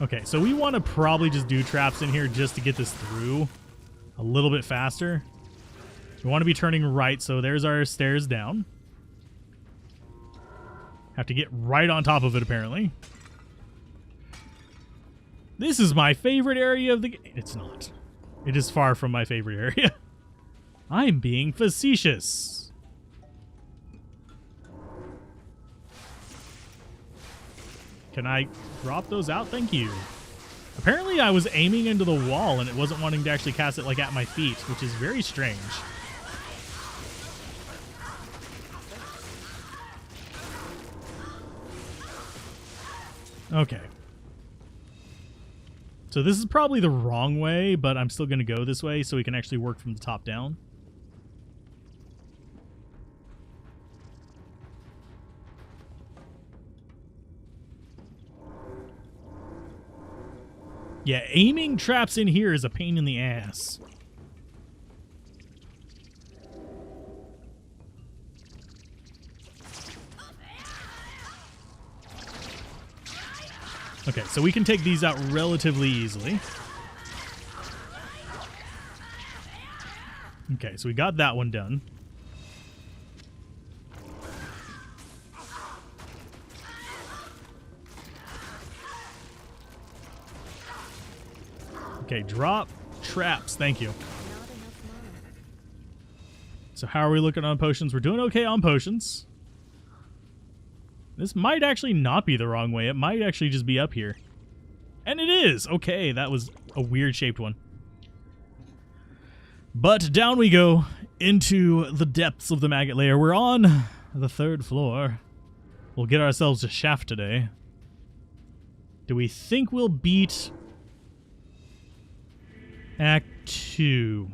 Okay, so we want to probably just do traps in here just to get this through a little bit faster. We want to be turning right, so there's our stairs down. Have to get right on top of it, apparently. This is my favorite area of the game. It's not. It is far from my favorite area. I'm being facetious. Can I drop those out? Thank you. Apparently I was aiming into the wall and it wasn't wanting to actually cast it like at my feet, which is very strange. Okay. So this is probably the wrong way, but I'm still going to go this way so we can actually work from the top down. Yeah, aiming traps in here is a pain in the ass. Okay, so we can take these out relatively easily. Okay, so we got that one done. Okay, drop traps. Thank you. So how are we looking on potions? We're doing okay on potions. This might actually not be the wrong way. It might actually just be up here. And it is! Okay, that was a weird shaped one. But down we go into the depths of the maggot layer. We're on the 3rd floor. We'll get ourselves a shaft today. Do we think we'll beat Act 2?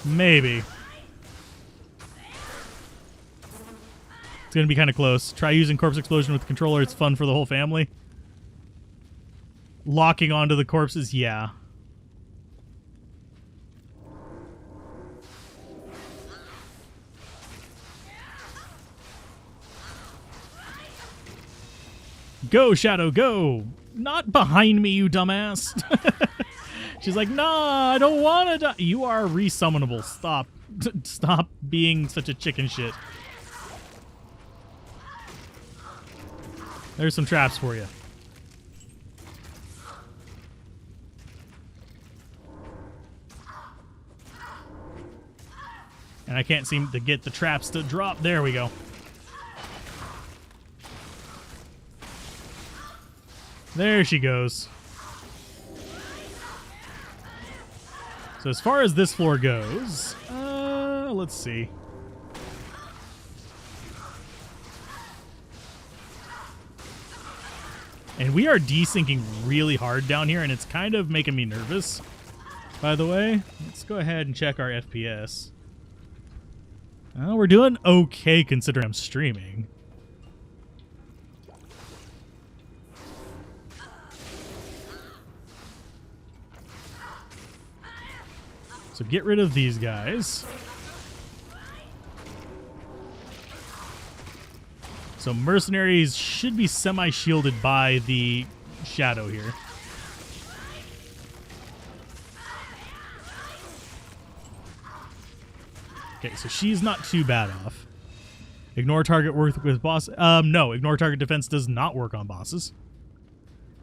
Maybe. It's going to be kind of close. Try using Corpse Explosion with the controller. It's fun for the whole family. Locking onto the corpses, yeah. Go, Shadow, go! Not behind me, you dumbass. She's like, nah, I don't want to die. You are resummonable. Stop. Stop being such a chicken shit. There's some traps for you. And I can't seem to get the traps to drop. There we go. There she goes. So as far as this floor goes, let's see. And we are desyncing really hard down here, and it's kind of making me nervous, by the way. Let's go ahead and check our FPS. We're doing okay considering I'm streaming. So get rid of these guys. So mercenaries should be semi-shielded by the shadow here. Okay, so she's not too bad off. Ignore target work with boss. No, ignore target defense does not work on bosses.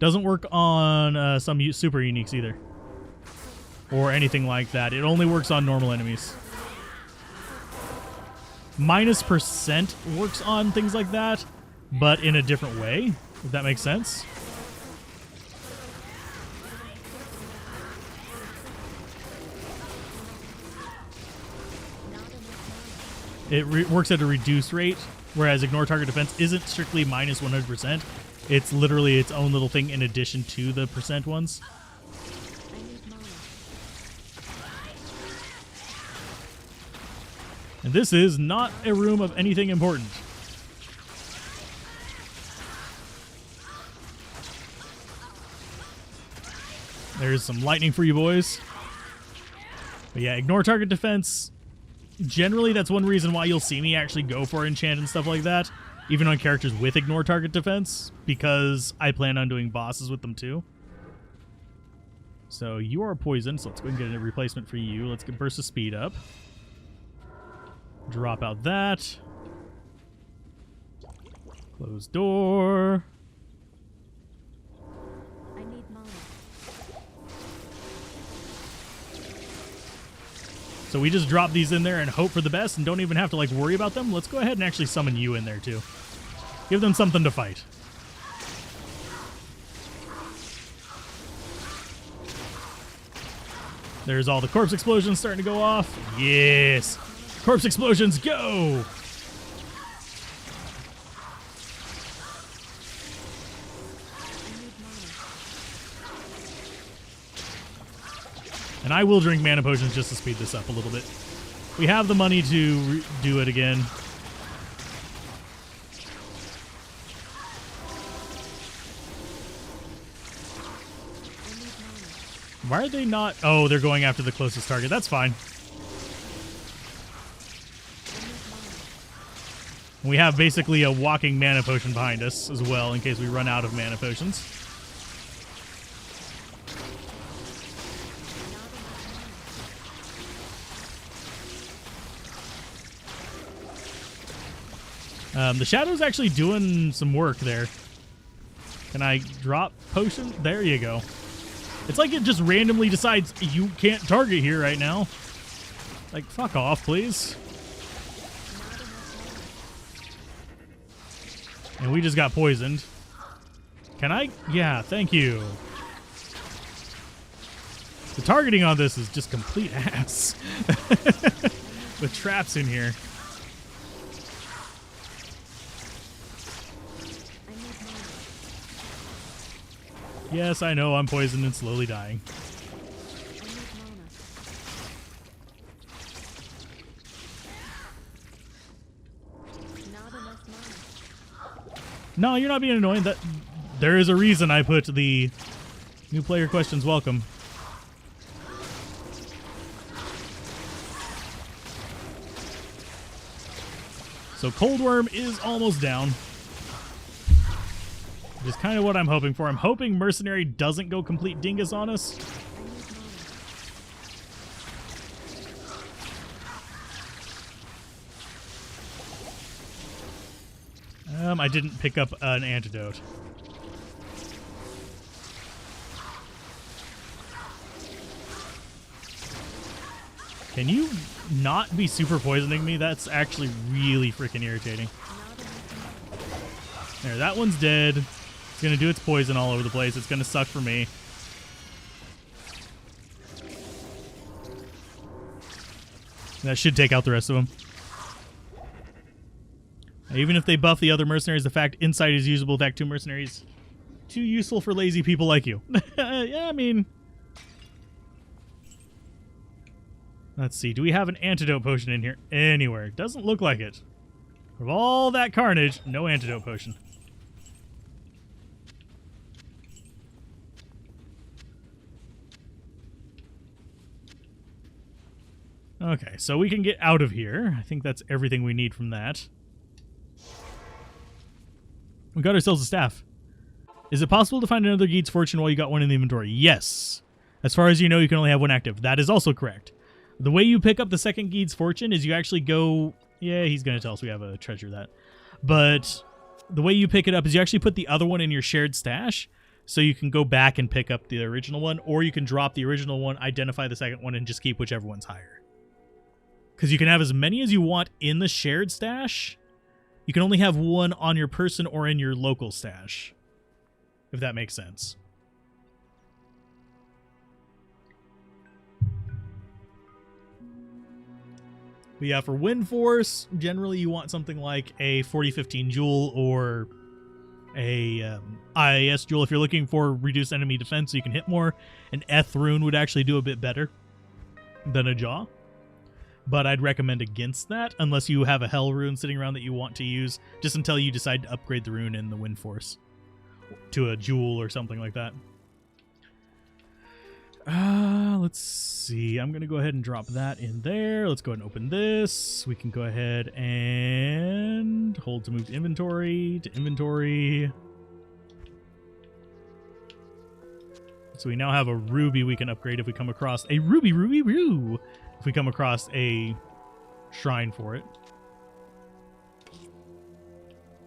Doesn't work on some super uniques either. Or anything like that. It only works on normal enemies. -% works on things like that, but in a different way, if that makes sense. It works at a reduced rate, whereas ignore target defense isn't strictly -100%. It's literally its own little thing in addition to the percent ones. And this is not a room of anything important. There's some lightning for you boys. But yeah, ignore target defense. Generally, that's one reason why you'll see me actually go for enchant and stuff like that. even on characters with ignore target defense, because I plan on doing bosses with them too. So you are poisoned, so let's go and get a replacement for you. Let's get burst of speed up. Drop out that. Close door. I need mana. So we just drop these in there and hope for the best and don't even have to like worry about them. Let's go ahead and actually summon you in there too. Give them something to fight. There's all the corpse explosions starting to go off. Yes. Corpse explosions, go! And I will drink mana potions just to speed this up a little bit. We have the money to do it again. Why are they not? Oh, they're going after the closest target. That's fine. We have basically a walking mana potion behind us as well in case we run out of mana potions. The Shadow's actually doing some work there. Can I drop potion? There you go. It's like it just randomly decides you can't target here right now. Like, fuck off, please. And we just got poisoned. Can I? Yeah, thank you. The targeting on this is just complete ass. With traps in here. Yes, I know I'm poisoned and slowly dying. No, you're not being annoying. That there is a reason I put the new player questions welcome. So Cold Worm is almost down. Which is kind of what I'm hoping for. I'm hoping Mercenary doesn't go complete dingus on us. I didn't pick up an antidote. Can you not be super poisoning me? That's actually really freaking irritating. There, that one's dead. It's going to do its poison all over the place. It's going to suck for me. That should take out the rest of them. Even if they buff the other mercenaries, the fact insight is usable with Act 2 mercenaries. Too useful for lazy people like you. Yeah, I mean... Let's see. Do we have an antidote potion in here? Anywhere. Doesn't look like it. Of all that carnage, no antidote potion. Okay, so we can get out of here. I think that's everything we need from that. We got ourselves a staff. Is it possible to find another Geed's Fortune while you got one in the inventory? Yes. As far as you know, you can only have one active. That is also correct. The way you pick up the second Geed's Fortune is you actually go... Yeah, he's going to tell us we have a treasure that. But the way you pick it up is you actually put the other one in your shared stash, so you can go back and pick up the original one, or you can drop the original one, identify the second one, and just keep whichever one's higher. Because you can have as many as you want in the shared stash. You can only have one on your person or in your local stash, if that makes sense. But yeah, for Wind Force, generally you want something like a 4015 Jewel or a IAS Jewel if you're looking for reduced enemy defense so you can hit more. An Eth Rune would actually do a bit better than a Jaw. But I'd recommend against that unless you have a Hell Rune sitting around that you want to use, just until you decide to upgrade the rune in the Wind Force to a Jewel or something like that. Let's see. I'm going to go ahead and drop that in there. Let's go ahead and open this. We can go ahead and hold to move to inventory. So we now have a ruby we can upgrade if we come across a ruby. If we come across a shrine for it.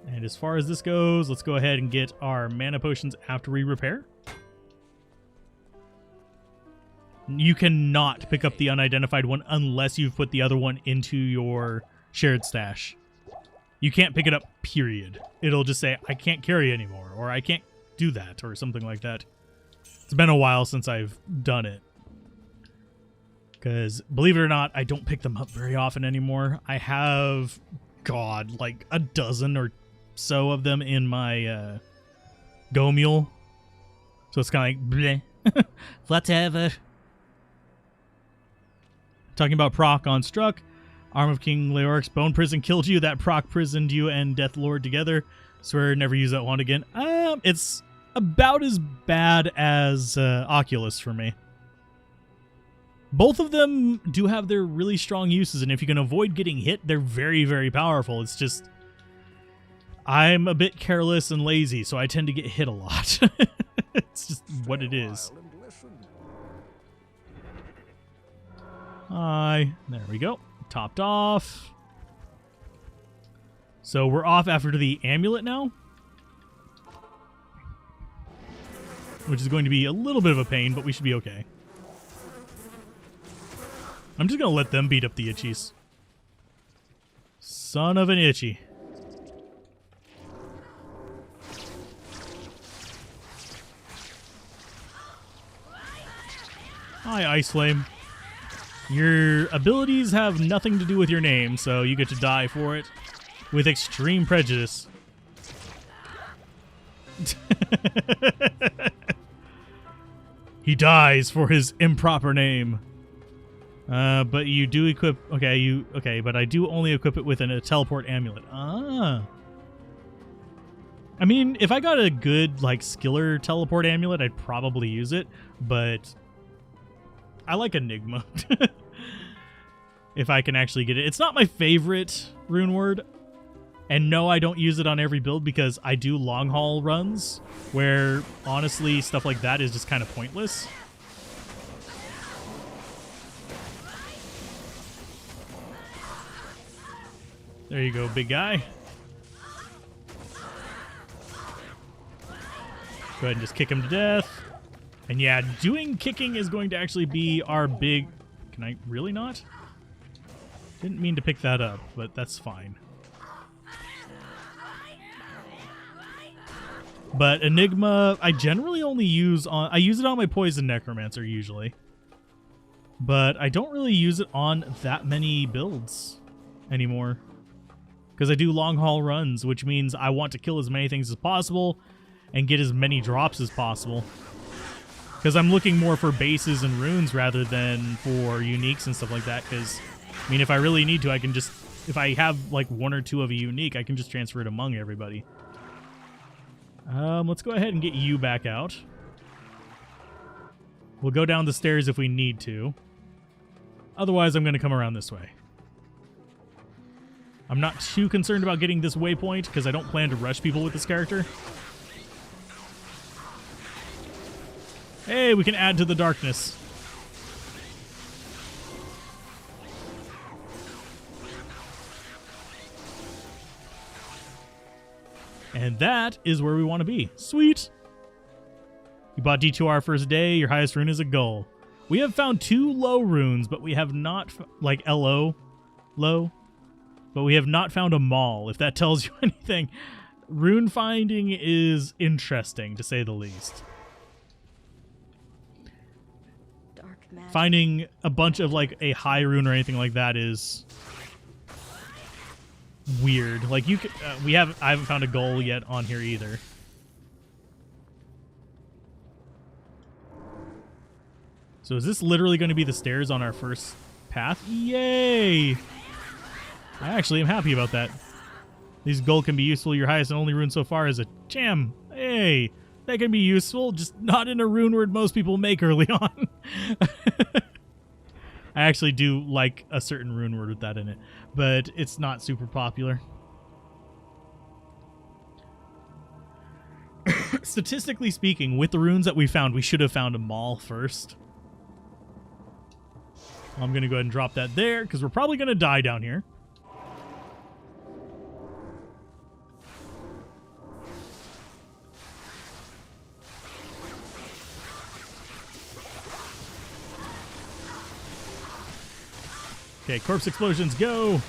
And as far as this goes, let's go ahead and get our mana potions after we repair. You cannot pick up the unidentified one unless you've put the other one into your shared stash. You can't pick it up, period. It'll just say, I can't carry anymore, or I can't do that, or something like that. It's been a while since I've done it. Because, believe it or not, I don't pick them up very often anymore. I have, God, like a dozen or so of them in my Go Mule. So it's kind of like, bleh. Whatever. Talking about proc on Struck. Arm of King Leoric's Bone Prison killed you. That proc prisoned you and Death Lord together. Swear never use that wand again. It's about as bad as Oculus for me. Both of them do have their really strong uses, and if you can avoid getting hit, they're very, very powerful. It's just, I'm a bit careless and lazy, so I tend to get hit a lot. It's just what it is. Hi. There we go. Topped off. So we're off after the amulet now, which is going to be a little bit of a pain, but we should be okay. I'm just going to let them beat up the itchies. Son of an itchy. Hi, Ice Flame. Your abilities have nothing to do with your name, so you get to die for it with extreme prejudice. He dies for his improper name. But you do equip... Okay, but I do only equip it with a teleport amulet. Ah. I mean, if I got a good, like, skiller teleport amulet, I'd probably use it, but I like Enigma. If I can actually get it. It's not my favorite rune word. And no, I don't use it on every build because I do long haul runs where, honestly, stuff like that is just kind of pointless. There you go, big guy. Go ahead and just kick him to death. And yeah, doing kicking is going to actually be our big... Can I really not? Didn't mean to pick that up, but that's fine. But Enigma, I generally only use on... I use it on my Poison Necromancer, usually. But I don't really use it on that many builds anymore. Because I do long haul runs, which means I want to kill as many things as possible and get as many drops as possible. Because I'm looking more for bases and runes rather than for uniques and stuff like that. Because, I mean, if I really need to, I can just... If I have, like, one or two of a unique, I can just transfer it among everybody. Let's go ahead and get you back out. We'll go down the stairs if we need to. Otherwise, I'm going to come around this way. I'm not too concerned about getting this waypoint because I don't plan to rush people with this character. Hey, we can add to the darkness. And that is where we want to be. Sweet. You bought D2R first day. Your highest rune is a gull. We have found 2 low runes, but we have not... Like LO. Low. But we have not found a maul, if that tells you anything. Rune finding is interesting, to say the least. Dark magic. Finding a bunch of, like, a high rune or anything like that is... weird. Like, you could, I haven't found a goal yet on here either. So is this literally going to be the stairs on our first path? Yay! I actually am happy about that. These gold can be useful. Your highest and only rune so far is a jam. Hey, that can be useful, just not in a rune word most people make early on. I actually do like a certain rune word with that in it, but it's not super popular. Statistically speaking, with the runes that we found, we should have found a mall first. I'm going to go ahead and drop that there, because we're probably going to die down here. Okay, corpse explosions, go!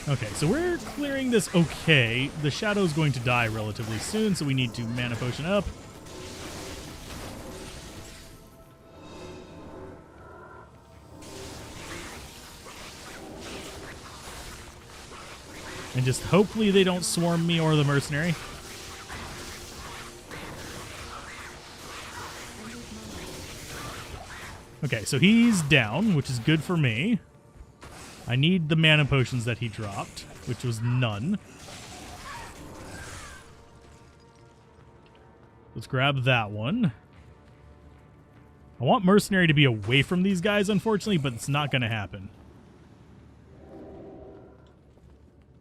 Okay, so we're clearing this okay. The Shadow's going to die relatively soon, so we need to mana potion up. And just hopefully they don't swarm me or the mercenary. Okay, so he's down, which is good for me. I need the mana potions that he dropped, which was none. Let's grab that one. I want mercenary to be away from these guys, unfortunately, but it's not going to happen.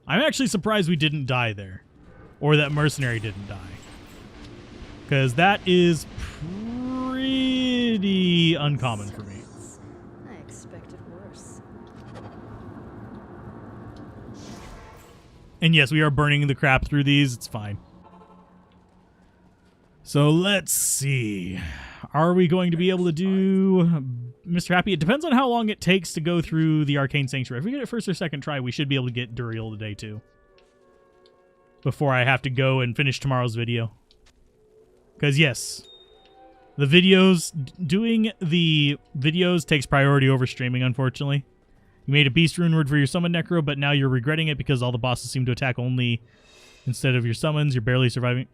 I'm actually surprised we didn't die there. Or that mercenary didn't die. Because that is pretty uncommon for me. I expected worse. And yes, we are burning the crap through these. It's fine. So let's see. Are we going to be able to do Mr. Happy? It depends on how long it takes to go through the Arcane Sanctuary. If we get it first or second try, we should be able to get Duriel today too. Before I have to go and finish tomorrow's video. Because yes, the videos, doing the videos takes priority over streaming, unfortunately. You made a beast rune word for your summon necro, but now you're regretting it because all the bosses seem to attack only instead of your summons. You're barely surviving.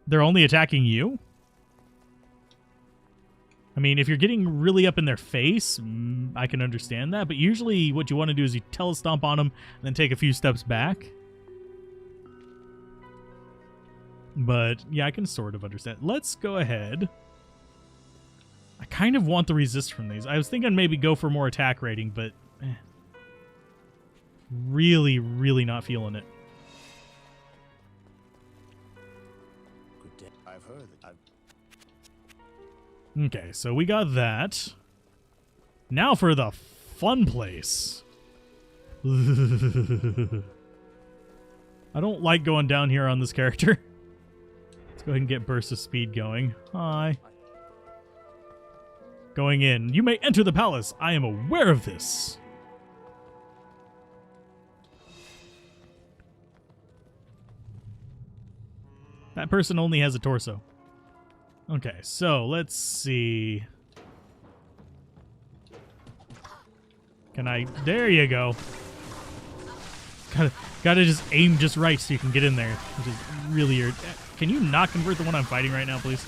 They're only attacking you? I mean, if you're getting really up in their face, I can understand that. But usually what you want to do is you telestomp on them and then take a few steps back. But yeah, I can sort of understand. Let's go ahead. I kind of want the resist from these. I was thinking maybe go for more attack rating, but really, really not feeling it. Good day. I've heard that Okay, so we got that. Now for the fun place. I don't like going down here on this character. Let's go ahead and get burst of speed going. Hi. Going in. You may enter the palace. I am aware of this. That person only has a torso. Okay, so let's see. Can I? There you go. Gotta just aim just right so you can get in there, which is really weird. Can you not convert the one I'm fighting right now, please?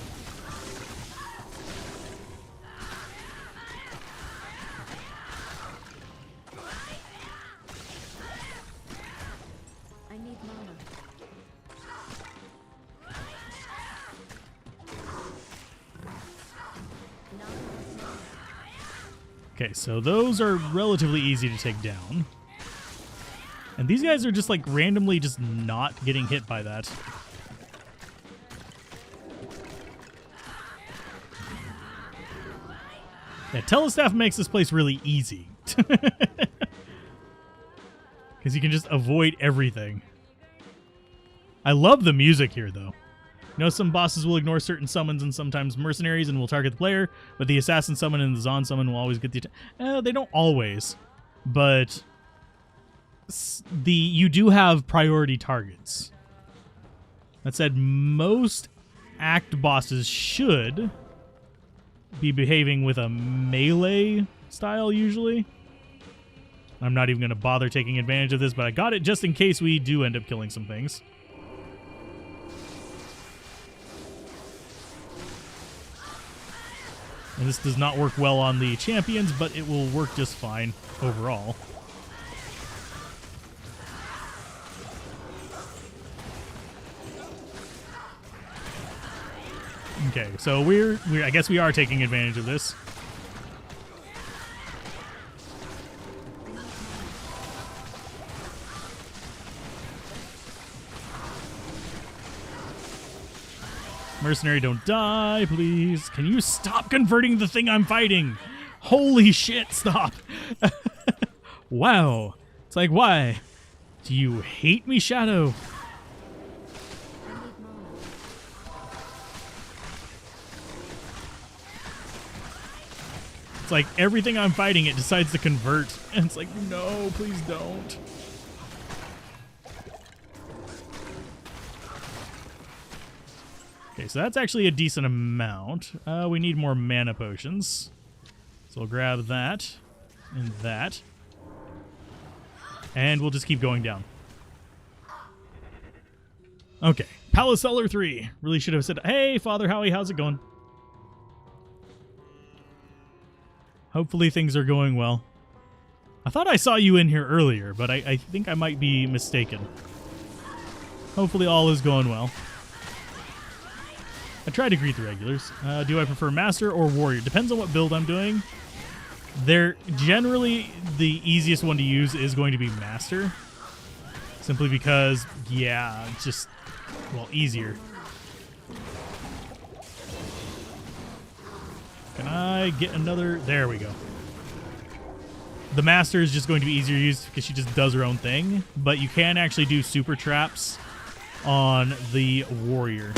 I need mana. Okay, so those are relatively easy to take down. And these guys are just like randomly just not getting hit by that. Yeah, Telestaff makes this place really easy. Because you can just avoid everything. I love the music here, though. You know, some bosses will ignore certain summons and sometimes mercenaries and will target the player, but the assassin summon and the Zon summon will always get the they don't always, but you do have priority targets. That said, most act bosses should be behaving with a melee style usually. I'm not even going to bother taking advantage of this, but I got it just in case we do end up killing some things. And this does not work well on the champions, but it will work just fine overall. Okay, so we're I guess we are taking advantage of this. Mercenary, don't die, please. Can you stop converting the thing I'm fighting? Holy shit, stop. Wow. It's like, why? Do you hate me, Shadow? It's like everything I'm fighting, it decides to convert. And it's like, no, please don't. Okay, so that's actually a decent amount. We need more mana potions. So we'll grab that and that. And we'll just keep going down. Okay, Palace Cellar 3. Really should have said, hey, Father Howie, how's it going? Hopefully things are going well. I thought I saw you in here earlier, but I think I might be mistaken. Hopefully all is going well. I tried to greet the regulars. Do I prefer Master or Warrior? Depends on what build I'm doing. They're generally the easiest one to use is going to be Master. Simply because, yeah, it's just, well, easier. Can I get another? There we go. The Master is just going to be easier to use because she just does her own thing. But you can actually do super traps on the Warrior.